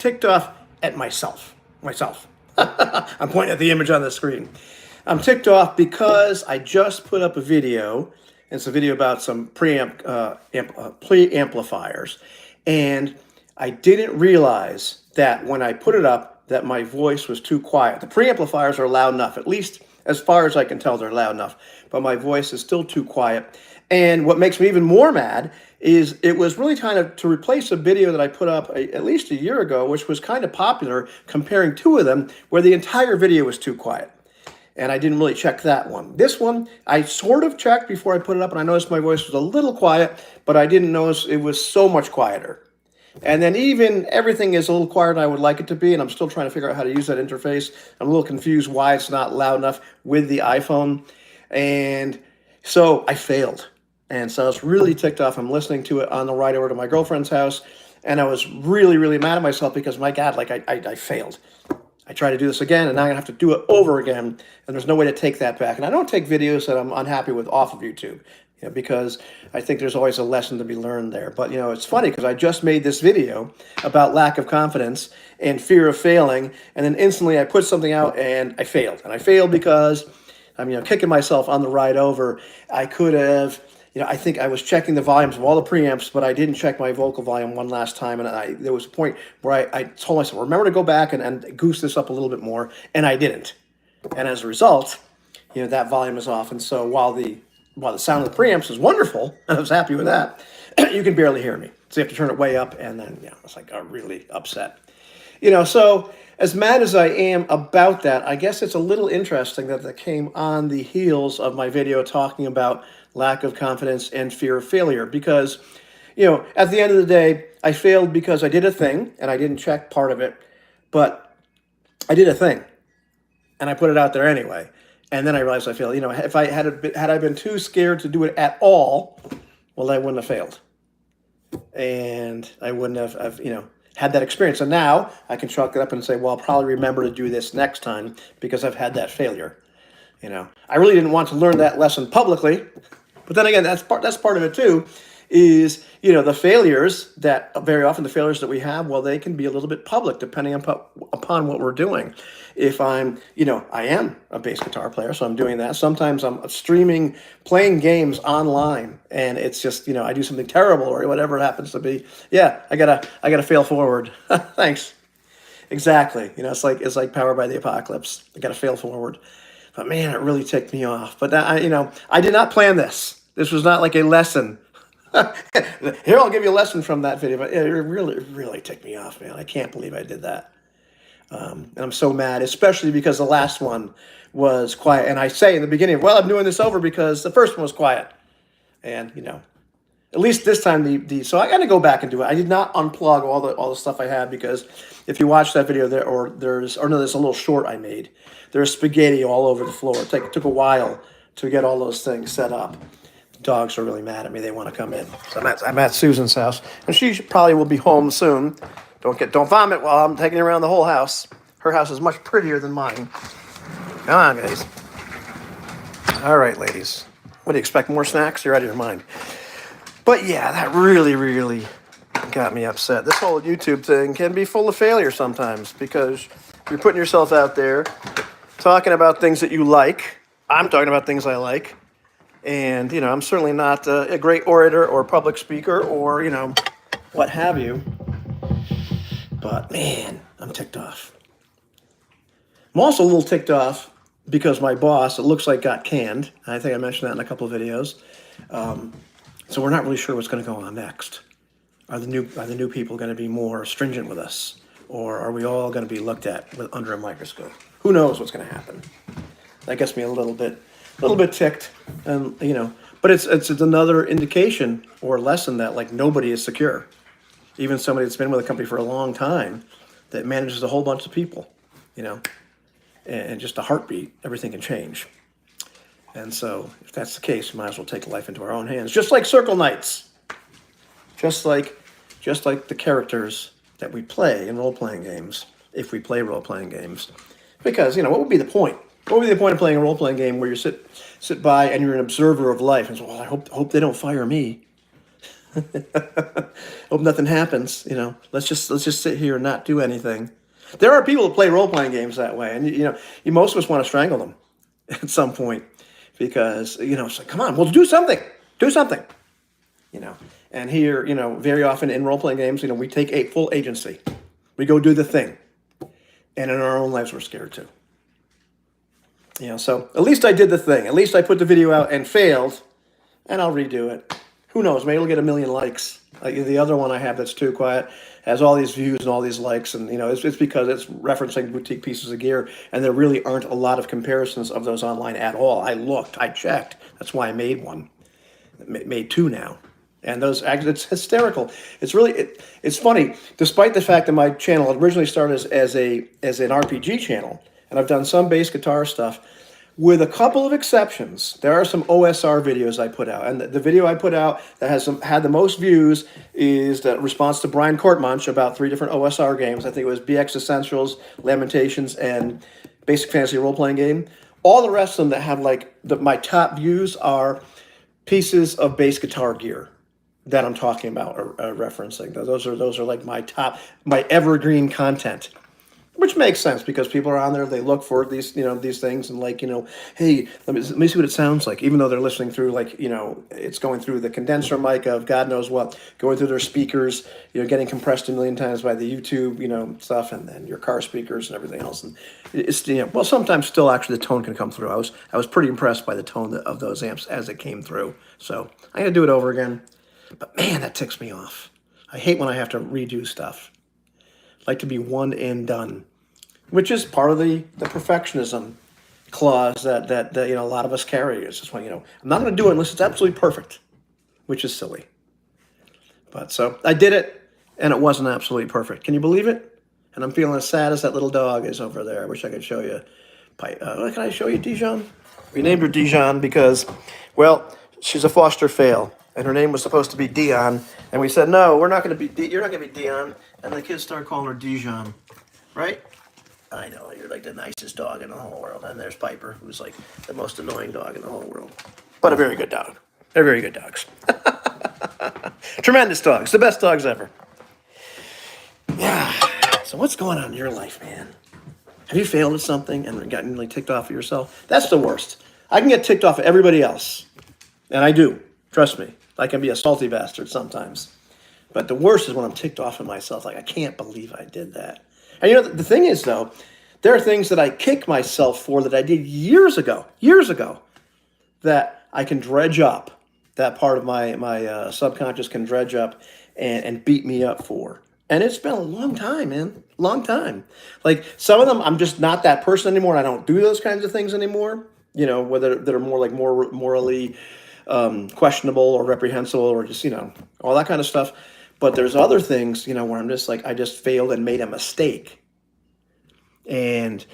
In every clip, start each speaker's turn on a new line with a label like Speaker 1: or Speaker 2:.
Speaker 1: ticked off at myself. I'm pointing at the image on the screen. I'm ticked off because I just put up a video. It's a video about some preamplifiers. And I didn't realize that when I put it up that my voice was too quiet. The preamplifiers are loud enough, at least as far as I can tell, they're loud enough. But my voice is still too quiet. And what makes me even more mad is it was really kind of to replace a video that I put up at least a year ago, which was kind of popular, comparing two of them, where the entire video was too quiet. And I didn't really check that one. This one, I sort of checked before I put it up, and I noticed my voice was a little quiet, but I didn't notice it was so much quieter. And then even everything is a little quieter than I would like it to be, and I'm still trying to figure out how to use that interface. I'm a little confused why it's not loud enough with the iPhone. And so I failed. And so I was really ticked off. I'm listening to it on the ride over to my girlfriend's house, and I was really, really mad at myself because, my God, like I failed. I tried to do this again, and now I'm going to have to do it over again, and there's no way to take that back. And I don't take videos that I'm unhappy with off of YouTube, because I think there's always a lesson to be learned there. But, it's funny because I just made this video about lack of confidence and fear of failing, and then instantly I put something out, and I failed. And I failed because I'm, kicking myself on the ride over. I could have... I think I was checking the volumes of all the preamps, but I didn't check my vocal volume one last time. And there was a point where I told myself, remember to go back and goose this up a little bit more. And I didn't. And as a result, that volume is off. And so while the sound of the preamps is wonderful, and I was happy with that, you can barely hear me. So you have to turn it way up. And then, it's like I'm really upset. So as mad as I am about that, I guess it's a little interesting that came on the heels of my video talking about lack of confidence and fear of failure. Because, at the end of the day, I failed because I did a thing, and I didn't check part of it, but I did a thing, and I put it out there anyway. And then I realized I failed. If I had I been too scared to do it at all, well, I wouldn't have failed. And I wouldn't have had that experience. And now I can chalk it up and say, well, I'll probably remember to do this next time because I've had that failure. I really didn't want to learn that lesson publicly. But then again, that's part of it too, is, the failures that very often the failures that we have, well, they can be a little bit public depending upon what we're doing. If I'm, I am a bass guitar player, so I'm doing that. Sometimes I'm streaming, playing games online, and it's just, I do something terrible or whatever it happens to be. Yeah, I gotta fail forward. Thanks. Exactly. It's like Powered by the Apocalypse. I gotta fail forward. But man, it really ticked me off. But I did not plan this. This was not like a lesson. Here, I'll give you a lesson from that video. But it really ticked me off, man. I can't believe I did that. And I'm so mad, especially because the last one was quiet. And I say in the beginning, well, I'm doing this over because the first one was quiet. And, at least this time, so I got to go back and do it. I did not unplug all the stuff I had, because if you watch that video there's a little short I made. There's spaghetti all over the floor. It took a while to get all those things set up. The dogs are really mad at me. They want to come in. So I'm at Susan's house, and she probably will be home soon. Don't vomit while I'm taking her around the whole house. Her house is much prettier than mine. Come on, guys. All right, ladies. What do you expect? More snacks? You're out of your mind. But yeah, that really, really got me upset. This whole YouTube thing can be full of failure sometimes, because you're putting yourself out there, talking about things that you like. I'm talking about things I like. And, I'm certainly not a great orator or public speaker or, what have you. But, man, I'm ticked off. I'm also a little ticked off because my boss, it looks like, got canned. I think I mentioned that in a couple of videos. So we're not really sure what's going to go on next. Are the new people going to be more stringent with us? Or are we all going to be looked at under a microscope? Who knows what's going to happen? That gets me a little bit ticked, and but it's another indication or lesson that, like, nobody is secure. Even somebody that's been with a company for a long time that manages a whole bunch of people, and just a heartbeat, everything can change. And so if that's the case, we might as well take life into our own hands, just like Circle Knights, just like the characters that we play in role-playing games, if we play role-playing games. Because, what would be the point? What would be the point of playing a role-playing game where you sit by and you're an observer of life and say, well, I hope they don't fire me. Hope nothing happens. Let's just sit here and not do anything. There are people who play role playing games that way, and most of us want to strangle them at some point because it's like, come on, well, do something, do something. And here, very often in role playing games, we take a full agency. We go do the thing, and in our own lives, we're scared too. So at least I did the thing. At least I put the video out and failed, and I'll redo it. Who knows? Maybe it'll get 1 million likes. Like the other one I have that's too quiet has all these views and all these likes, and it's because it's referencing boutique pieces of gear, and there really aren't a lot of comparisons of those online at all. I looked, I checked. That's why I made one. Made 2 now, and those actually, it's hysterical. It's really it's funny. Despite the fact that my channel originally started as an RPG channel, and I've done some bass guitar stuff. With a couple of exceptions, there are some OSR videos I put out, and the video I put out that had the most views is the response to Brian Courtmunch about 3 different OSR games. I think it was BX Essentials, Lamentations, and Basic Fantasy Role Playing Game. All the rest of them that have my top views are pieces of bass guitar gear that I'm talking about or referencing. Those are like my evergreen content. Which makes sense because people are on there, they look for these things and hey, let me see what it sounds like, even though they're listening through it's going through the condenser mic of God knows what, going through their speakers, getting compressed 1 million times by the YouTube, stuff, and then your car speakers and everything else. And it's, well, sometimes still actually the tone can come through. I was pretty impressed by the tone of those amps as it came through. So I'm going to do it over again. But man, that ticks me off. I hate when I have to redo stuff. I like to be one and done. Which is part of the perfectionism clause that a lot of us carry. It's just I'm not going to do it unless it's absolutely perfect, which is silly. But so I did it, and it wasn't absolutely perfect. Can you believe it? And I'm feeling as sad as that little dog is over there. I wish I could show you. Can I show you Dijon? We named her Dijon because, well, she's a foster fail, and her name was supposed to be Dion, and we said no, we're not going to be. You're not going to be Dion, and the kids started calling her Dijon, right? I know, you're like the nicest dog in the whole world. And there's Piper, who's like the most annoying dog in the whole world. But a very good dog. They're very good dogs. Tremendous dogs. The best dogs ever. Yeah. So what's going on in your life, man? Have you failed at something and gotten really ticked off at yourself? That's the worst. I can get ticked off at everybody else. And I do. Trust me. I can be a salty bastard sometimes. But the worst is when I'm ticked off at myself. Like, I can't believe I did that. And the thing is, though, there are things that I kick myself for that I did years ago, that I can dredge up. That part of my subconscious can dredge up and beat me up for. And it's been a long time, man. Long time. Like, some of them, I'm just not that person anymore. And I don't do those kinds of things anymore. Whether that are more morally questionable or reprehensible or just, all that kind of stuff. But there's other things, where I'm just like, I just failed and made a mistake. And,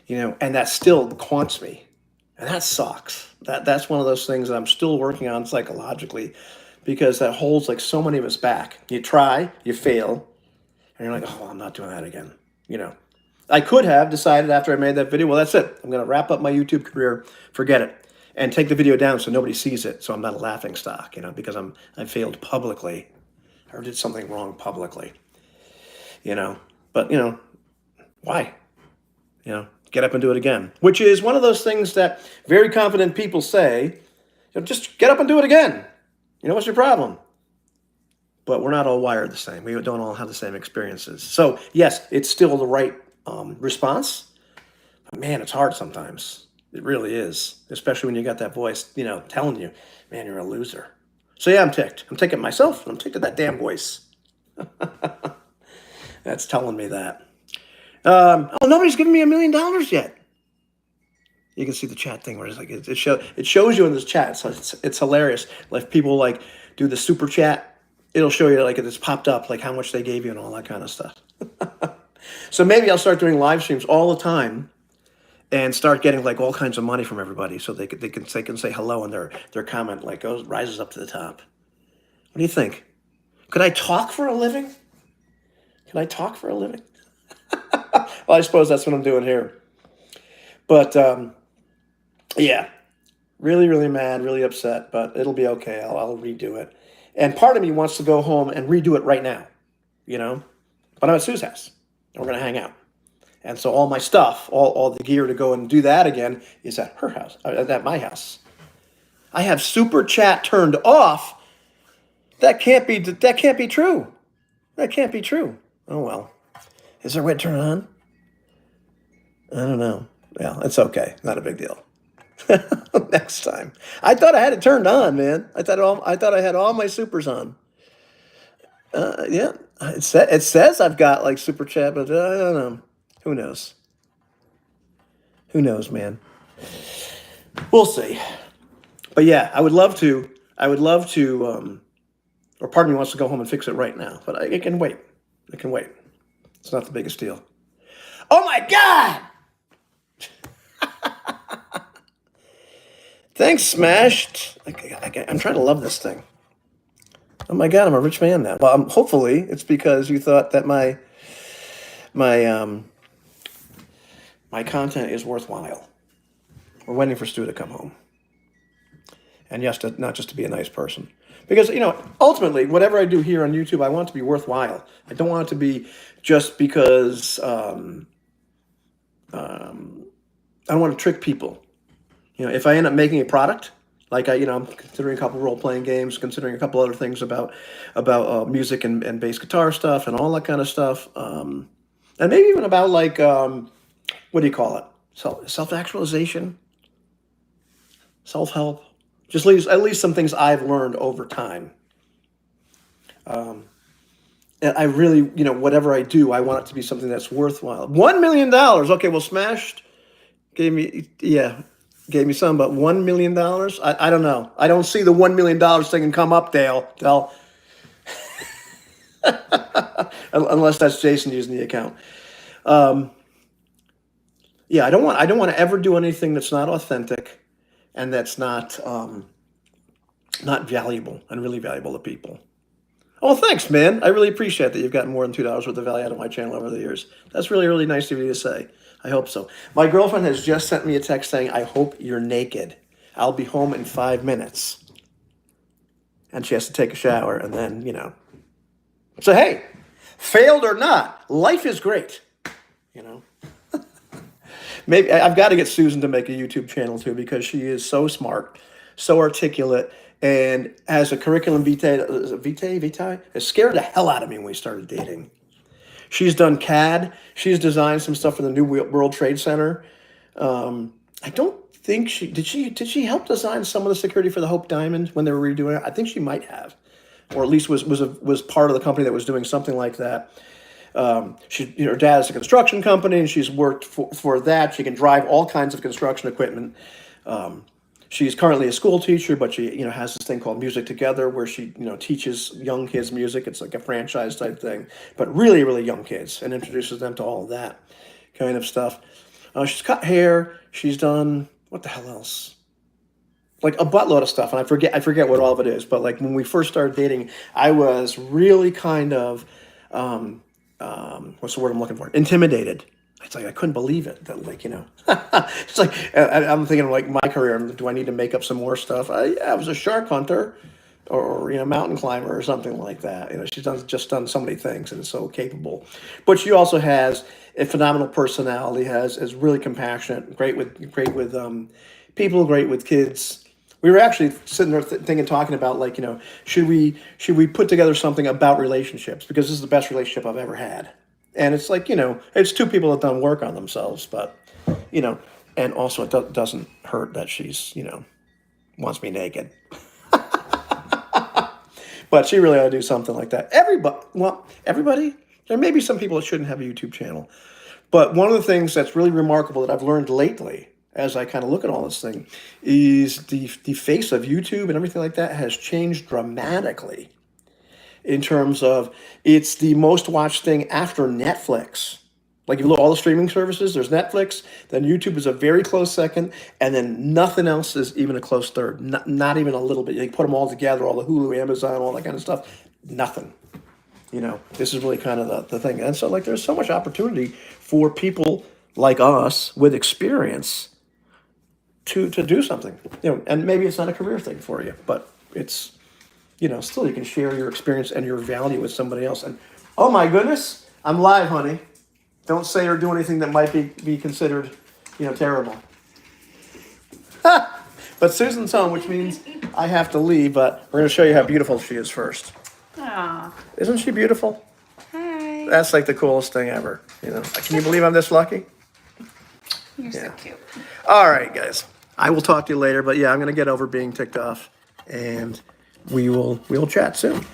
Speaker 1: and that still haunts me. And that sucks. That's one of those things that I'm still working on psychologically because that holds so many of us back. You try, you fail, and you're like, oh, I'm not doing that again. I could have decided after I made that video, well, that's it. I'm going to wrap up my YouTube career, forget it, and take the video down so nobody sees it. So I'm not a laughing stock, because I failed publicly. Or did something wrong publicly, but, why? Get up and do it again, which is one of those things that very confident people say, just get up and do it again. What's your problem? But we're not all wired the same. We don't all have the same experiences. So yes, it's still the right response, but man, it's hard sometimes. It really is, especially when you got that voice, telling you, man, you're a loser. So yeah, I'm ticked. I'm ticked at myself, and I'm ticked at that damn voice. That's telling me that. Nobody's given me $1 million yet. You can see the chat thing where it's like it shows you in this chat. So it's hilarious. Like people do the super chat, it'll show you it's popped up how much they gave you and all that kind of stuff. So maybe I'll start doing live streams all the time. And start getting all kinds of money from everybody, so they can say hello, and their comment rises up to the top. What do you think? Could I talk for a living? Can I talk for a living? Well, I suppose that's what I'm doing here. But yeah, really, really mad, really upset, but it'll be okay. I'll redo it, And part of me wants to go home and redo it right now, you know? But I'm at Sue's house, and we're going to hang out. And so all my stuff, all the gear to go and do that again is at her house, at my house. I have super chat turned off. That can't be true. That can't be true. Oh, well. Is there a way to turn it on? I don't know. Yeah, it's okay. Not a big deal. Next time. I thought I had it turned on, man. I thought I had all my supers on. Yeah, it says I've got like super chat, but I don't know. Who knows? Who knows, man? We'll see. But yeah, I would love to. Or part of me wants to go home and fix it right now, but I can wait. I can wait. It's not the biggest deal. Oh my God! Thanks, Smashed. I'm trying to love this thing. Oh my God, I'm a rich man now. Well, hopefully it's because you thought that my content is worthwhile. We're waiting for Stu to come home. And yes, not just to be a nice person. Because, ultimately, whatever I do here on YouTube, I want it to be worthwhile. I don't want it to be just because I don't want to trick people. If I end up making a product, like I'm considering a couple role-playing games, considering a couple other things about music and bass guitar stuff and all that kind of stuff, and maybe even about like what do you call it? Self-actualization, self-help. Just at least some things I've learned over time. And I really, whatever I do, I want it to be something that's worthwhile. $1 million. Okay, well, Smashed gave me some, but $1 million? I don't know. I don't see the $1 million thing come up, Dale. Unless that's Jason using the account. Yeah, I don't want to ever do anything that's not authentic and that's not valuable and really valuable to people. Oh, thanks, man. I really appreciate that you've gotten more than $2 worth of value out of my channel over the years. That's really, really nice of you to say. I hope so. My girlfriend has just sent me a text saying, I hope you're naked. I'll be home in 5 minutes. And she has to take a shower and then, So, hey, failed or not, life is great, Maybe I've got to get Susan to make a YouTube channel too because she is so smart, so articulate, and has a curriculum vitae. It scared the hell out of me when we started dating. She's done CAD. She's designed some stuff for the New World Trade Center. I don't think did she help design some of the security for the Hope Diamond when they were redoing it? I think she might have, or at least was part of the company that was doing something like that. Her dad has a construction company, and she's worked for that. She can drive all kinds of construction equipment. She's currently a school teacher, but she has this thing called Music Together, where she teaches young kids music. It's like a franchise type thing, but really, really young kids, and introduces them to all of that kind of stuff. She's cut hair. She's done what the hell else? Like a buttload of stuff, and I forget what all of it is. But like when we first started dating, I was really kind of what's the word I'm looking for? Intimidated. It's like I couldn't believe it. That it's like I'm thinking like my career. Do I need to make up some more stuff? I was a shark hunter, or mountain climber or something like that. She's just done so many things and is so capable. But she also has a phenomenal personality. Is really compassionate. Great with people. Great with kids. We were actually sitting there talking about should we put together something about relationships, because this is the best relationship I've ever had. And it's like, it's two people that done work on themselves, but, and also it doesn't hurt that she's, wants me naked. But she really ought to do something like that. Everybody, there may be some people that shouldn't have a YouTube channel. But one of the things that's really remarkable that I've learned lately, as I kind of look at all this thing, is the face of YouTube and everything like that has changed dramatically. In terms of, it's the most watched thing after Netflix. Like if you look at all the streaming services, there's Netflix, then YouTube is a very close second, and then nothing else is even a close third. Not even a little bit. You put them all together, all the Hulu, Amazon, all that kind of stuff. Nothing. This is really kind of the thing. And so there's so much opportunity for people like us with experience to do something. And maybe it's not a career thing for you, but it's you know, still you can share your experience and your value with somebody else. And oh my goodness, I'm live, honey. Don't say or do anything that might be considered, you know, terrible. But Susan's home, which means I have to leave, but we're going to show you how beautiful she is first.
Speaker 2: Aw.
Speaker 1: Isn't she beautiful?
Speaker 2: Hi.
Speaker 1: That's like the coolest thing ever. You know, can you believe I'm this lucky?
Speaker 2: You're so
Speaker 1: Yeah.
Speaker 2: cute.
Speaker 1: All right, guys. I will talk to you later, but yeah, I'm going to get over being ticked off, and we will chat soon.